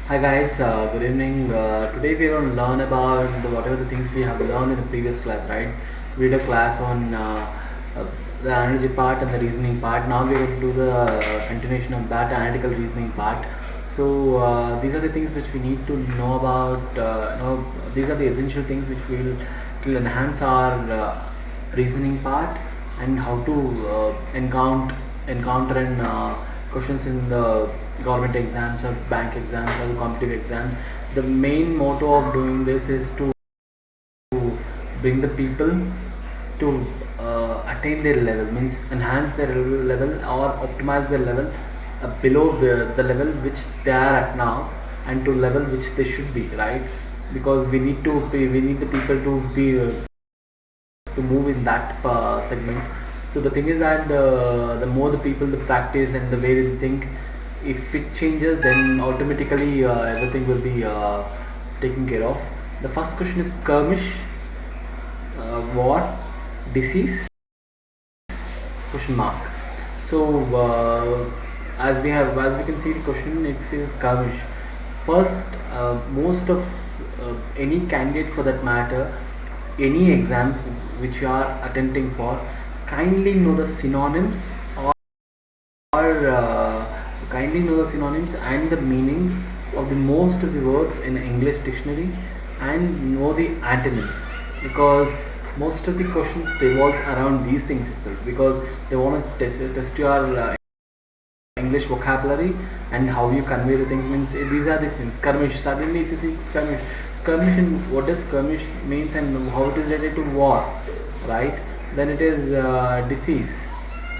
Hi guys, good evening. Today we are going to learn about whatever the things we have learned in the previous class, right? We did a class on uh, the energy part and the reasoning part. Now we are going to do the continuation of that analytical reasoning part. So these are the things which we need to know about. These are the essential things which will enhance our reasoning part and how to encounter and questions in the government exams or bank exams or competitive exams. The main motto of doing this is to bring the people to attain their level, means enhance their level or optimize their level below the level which they are at now and to level which they should be, right? Because we need the people to be to move in that segment. So the thing is that the more the people the practice and the way they think, if it changes, then automatically everything will be taken care of. The first question is skirmish, war, disease, question mark. So as we can see the question, it says skirmish. First, most of any candidate for that matter, any exams which you are attempting for, kindly know the synonyms or kindly know the synonyms and the meaning of the most of the words in English dictionary and know the antonyms, because most of the questions revolves around these things itself, because they want to test your English vocabulary and how you convey the things. Means these are the things. Skirmish. Suddenly, if you see skirmish, and what does skirmish means and how it is related to war, right? Then it is disease.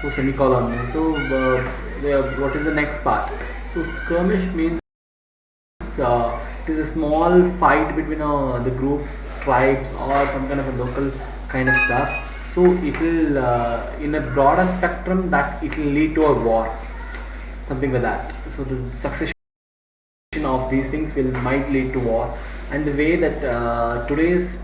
So semicolon. So what is the next part? So skirmish means it is a small fight between the group, tribes, or some kind of a local kind of stuff. So it will, in a broader spectrum, that it will lead to a war, something like that. So the succession of these things will might lead to war, and the way that today's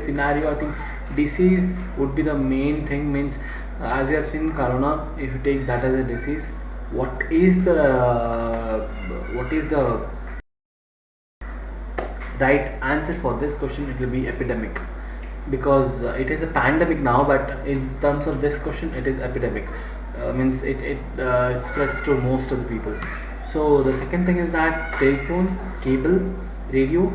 scenario, I think disease would be the main thing. Means as you have seen corona, if you take that as a disease, what is the right answer for this question? It will be epidemic, because it is a pandemic now, but in terms of this question it is epidemic. Means it spreads to most of the people. So the second thing is that telephone, cable, radio,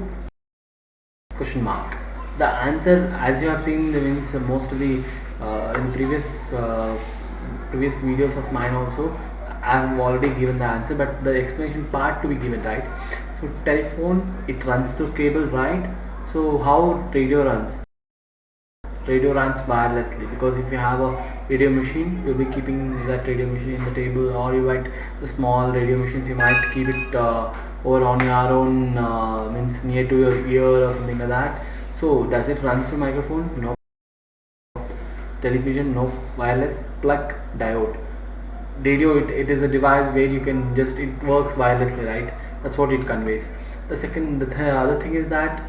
question mark. The answer, as you have seen, means most of the in previous videos of mine also, I have already given the answer, but the explanation part to be given, right? So telephone, it runs through cable, right? So how radio runs? Radio runs wirelessly, because if you have a radio machine, you'll be keeping that radio machine in the table, or you might, the small radio machines, you might keep it over on your own, means near to your ear or something like that. So does it run through microphone? No. Television? No. Wireless, plug, diode. Radio, it is a device where you can just, it works wirelessly, right? That's what it conveys. The other thing is that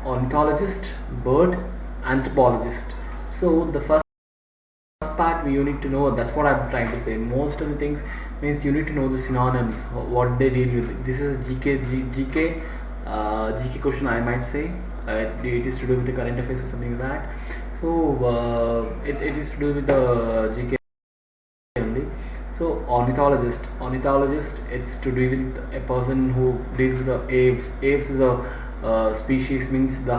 ornithologist, bird, anthropologist. So the first part you need to know, that's what I'm trying to say. Most of the things means you need to know the synonyms, what they deal with. This is GK question, I might say. It is to do with the current affairs or something like that. So it is to do with the GK only. So ornithologist, it's to do with a person who deals with the aves. Aves is a species, means the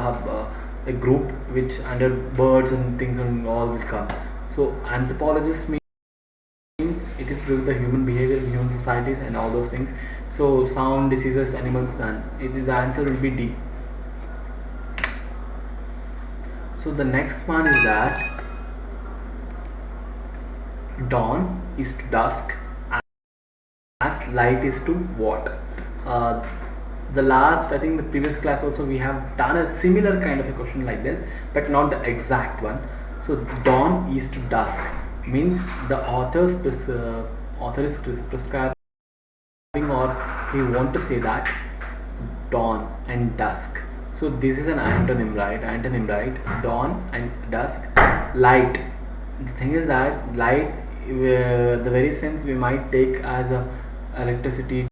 a group which under birds and things and all will come. So anthropologist means it is to do with the human behavior, human societies, and all those things. So sound, diseases, animals, and it is, the answer will be D. So the next one is that dawn is to dusk as light is to what? Uh, the last, I think the previous class also, we have done a similar kind of a question like this, but not the exact one. So dawn is to dusk means the author is prescribing, or he want to say that dawn and dusk. So this is an antonym, right? Dawn and dusk. Light. The thing is that light, the very sense we might take as a electricity,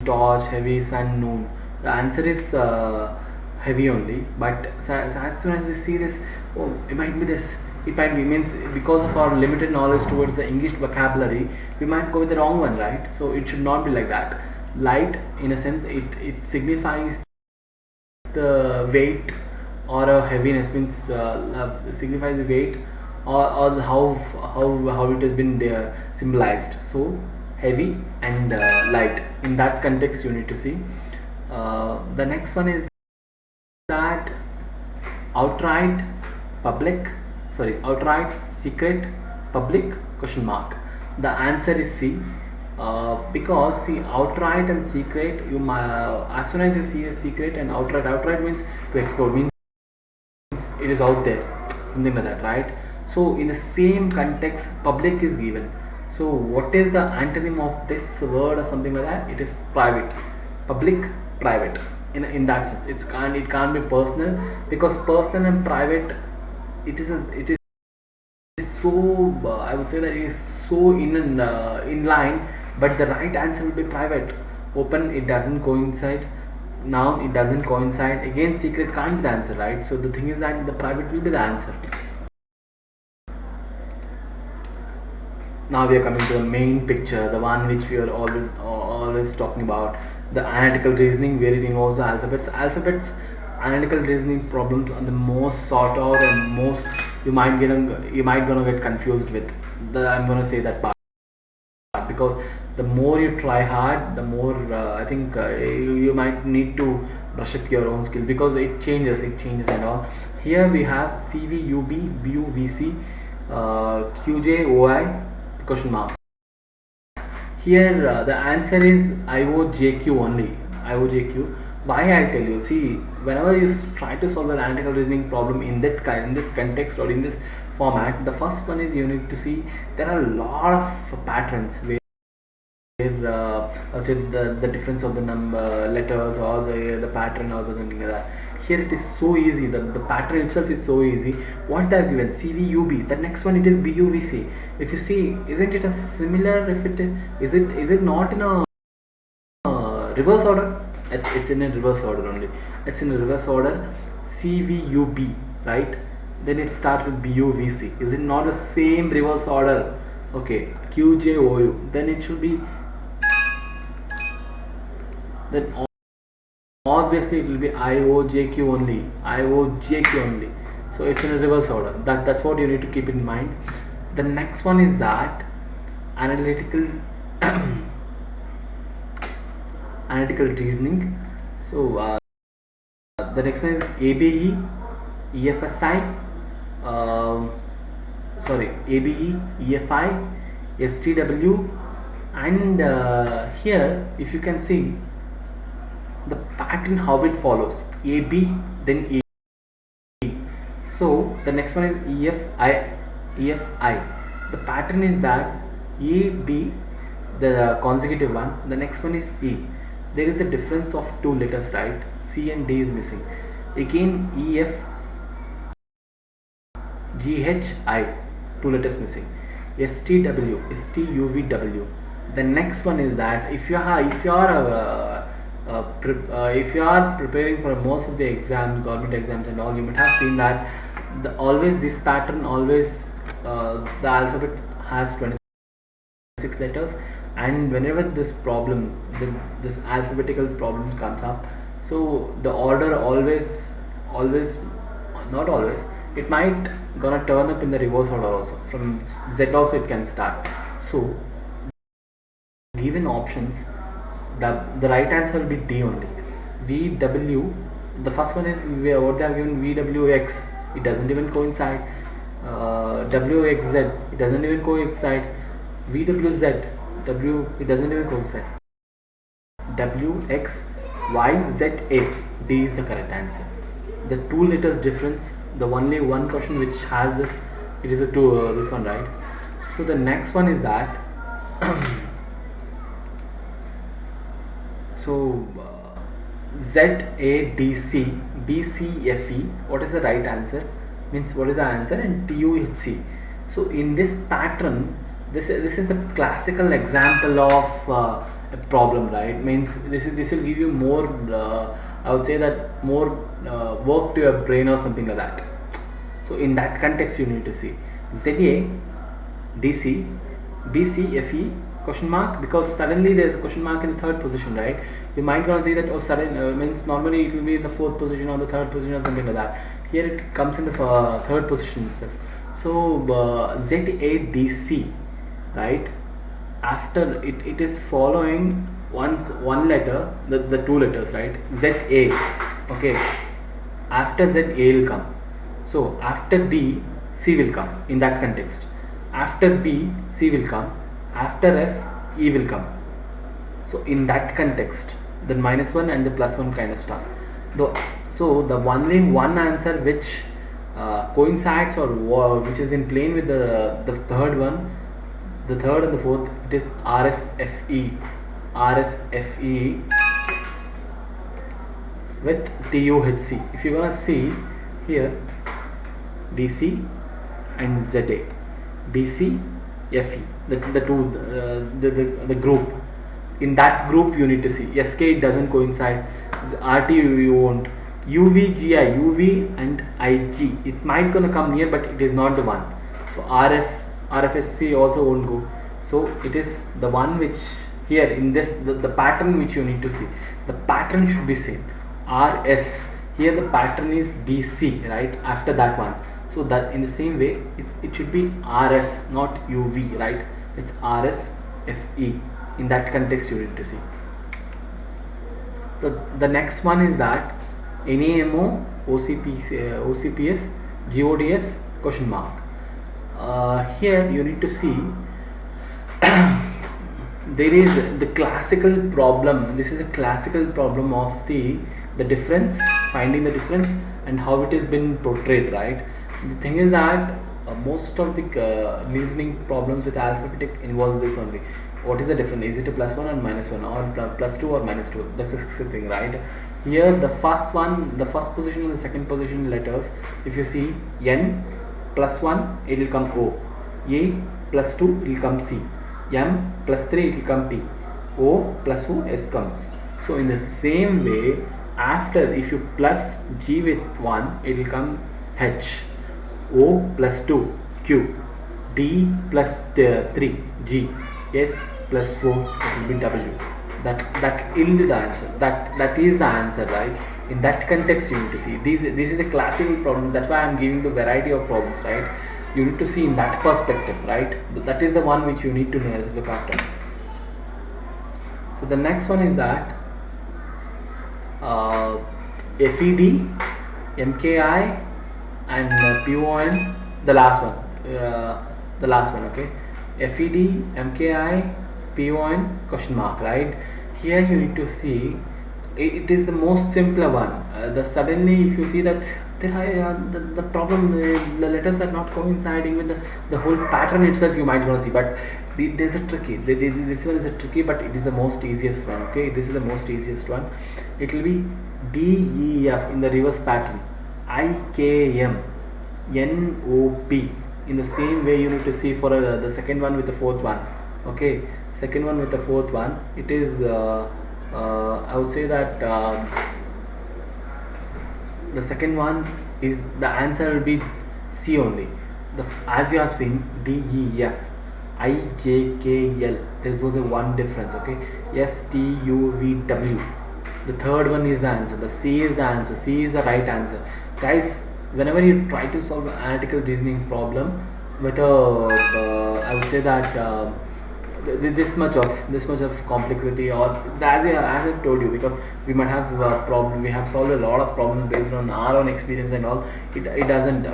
torch, heavy, sun, noon. The answer is heavy only. But as soon as we see this, oh, it might be this. It might be means because of our limited knowledge towards the English vocabulary, we might go with the wrong one, right? So it should not be like that. Light, in a sense, it signifies the weight or a heaviness, means signifies the weight or how it has been there symbolized. So heavy and light, in that context you need to see. The next one is that outright public, sorry, outright secret public question mark. The answer is C. Because see, outright and secret, as soon as you see a secret and outright means to explore, means it is out there, something like that, right? So in the same context, public is given. So what is the antonym of this word or something like that? It is private. Public, private. In that sense, it can't be personal, because personal and private, it is so I would say that it is so in line, but the right answer will be private. Open, it doesn't coincide. Noun, it doesn't coincide. Again, secret can't be the answer, right? So the thing is that the private will be the answer. Now we are coming to the main picture, the one which we are always talking about, the analytical reasoning, where it involves the alphabets. Analytical reasoning problems are the most sought out and most you might gonna get confused with. I'm gonna say that part, because the more you try hard, the more I think you might need to brush up your own skill, because it changes and all. Here we have CVUB, BUVC, QJOI question mark. Here the answer is IOJQ only. IOJQ. Why, I'll tell you. See, whenever you try to solve an analytical reasoning problem in this context or in this format, the first one is you need to see there are a lot of patterns where say the difference of the number letters or the pattern or the something like that. Here it is so easy, the pattern itself is so easy. What they have given, CVUB, the next one it is BUVC. If you see, isn't it a similar, if it is it not in a reverse order? It's in a reverse order only. It's in a reverse order. CVUB, right? Then it starts with BUVC. Is it not the same reverse order? Okay, QJOU. Then it should be, then obviously it will be IOJQ only. IOJQ only. So it's in a reverse order. That's what you need to keep in mind. The next one is that analytical analytical reasoning. So the next one is ABE, EFSI, ABE, EFI, STW, and here if you can see the pattern how it follows, AB then A. So the next one is EFI. The pattern is that AB, the consecutive one, the next one is E. There is a difference of two letters, right? C and D is missing. Again EF, GHI, two letters missing. STW, STUVW. The next one is that if you are preparing for most of the exams, government exams and all, you might have seen that always this pattern, always the alphabet has 26 letters, and whenever this problem, this alphabetical problem comes up, so the order always, not always, it might gonna turn up in the reverse order also. From Z also it can start. So given options, the right answer will be D only. VW, the first one is what they have given, VWX, it doesn't even coincide. WXZ, it doesn't even coincide. VWZ, it doesn't even coincide. WXYZA, D is the correct answer. The two letters difference, the only one question which has this, it is a two, this one, right? So the next one is that so ZADC BCFE, what is the right answer? Means what is the answer? And TUHC. So in this pattern, this is a classical example of a problem, right? Means this will give you more, I would say that more work to your brain or something like that. So in that context you need to see ZA, DC, BC, FE, question mark, because suddenly there's a question mark in the third position, right? You might not see that, oh, sudden means normally it will be in the fourth position or the third position or something like that. Here it comes in the third position itself. So ZADC, right? After it is following one letter, the two letters, right? ZA, okay. After Z, A will come. So after D, C will come in that context. After B, C will come. After F, E will come. So in that context, the -1 and the +1 kind of stuff. So the only one answer which coincides or which is in plane with the third one, the third and the fourth, it is RSFE. RSFE with TUHC. If you're gonna see here, DC and ZA, BC, FE, the two, the group. In that group you need to see. SK, it doesn't coincide. RT you won't. UV, GI, UV and IG, it might gonna come near, but it is not the one. So RFSC also won't go. So it is the one which here in this the pattern which you need to see. The pattern should be same. RS, here the pattern is BC, right? After that one. So that in the same way it should be RS, not UV, right? It's RS FE. In that context you need to see. The next one is that NAMO, OCPS, GODS, question mark. Here you need to see there is the classical problem. This is a classical problem of the difference, finding the difference and how it has been portrayed, right? The thing is that most of the reasoning problems with alphabetic involves this only. What is the difference? Is it a +1 or -1 or +2 or -2? That's the thing, right? Here the first one, the first position and the second position letters, if you see N +1, it will come O. A +2, it will come C. M +3, it will come T. O +O, S comes. So in the same way, after if you plus G with 1, it will come H. O +2, Q. D +3, G. S +4, it will be W. That will be the answer. That is the answer, right? In that context you need to see. This is the classical problems. That's why I am giving the variety of problems, right? You need to see in that perspective, right? That is the one which you need to look after. So the next one is that FED, MKI and PON, the last one, okay? FED, MKI, PON, question mark, right? Here you need to see it is the most simpler one. Suddenly if you see that there are the problem, the letters are not coinciding with the whole pattern itself, you might gonna see, but there's a tricky, this one is a tricky, but it is the most easiest one, okay? This is the most easiest one. It will be DEF in the reverse pattern, IKM, NOP. In the same way you need to see for the second one with the fourth one, okay? Second one with the fourth one, it is I would say that the second one is the answer will be C only. As you have seen, DEF, IJKL, there was a one difference, okay? STUVW, the third one is the answer. The C is the answer. C is the right answer, guys. Whenever you try to solve an analytical reasoning problem with I would say that this much of complexity, or as I've told you, because we might have a problem, we have solved a lot of problems based on our own experience and all. It doesn't.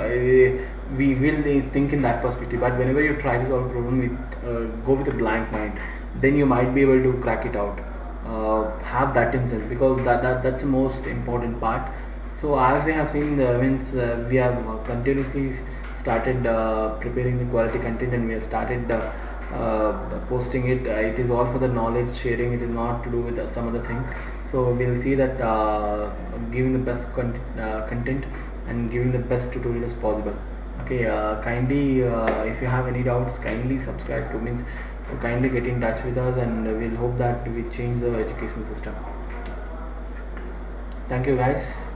We will think in that perspective, but whenever you try to solve a problem, go with a blank mind, then you might be able to crack it out. Have that instance, because that's the most important part. So as we have seen, we have continuously started preparing the quality content, and we have started posting it. It is all for the knowledge sharing. It is not to do with some other thing. So we'll see that giving the best content and giving the best tutorial as possible. Okay, kindly if you have any doubts, kindly subscribe to to kindly get in touch with us, and we'll hope that we change the education system. Thank you, guys.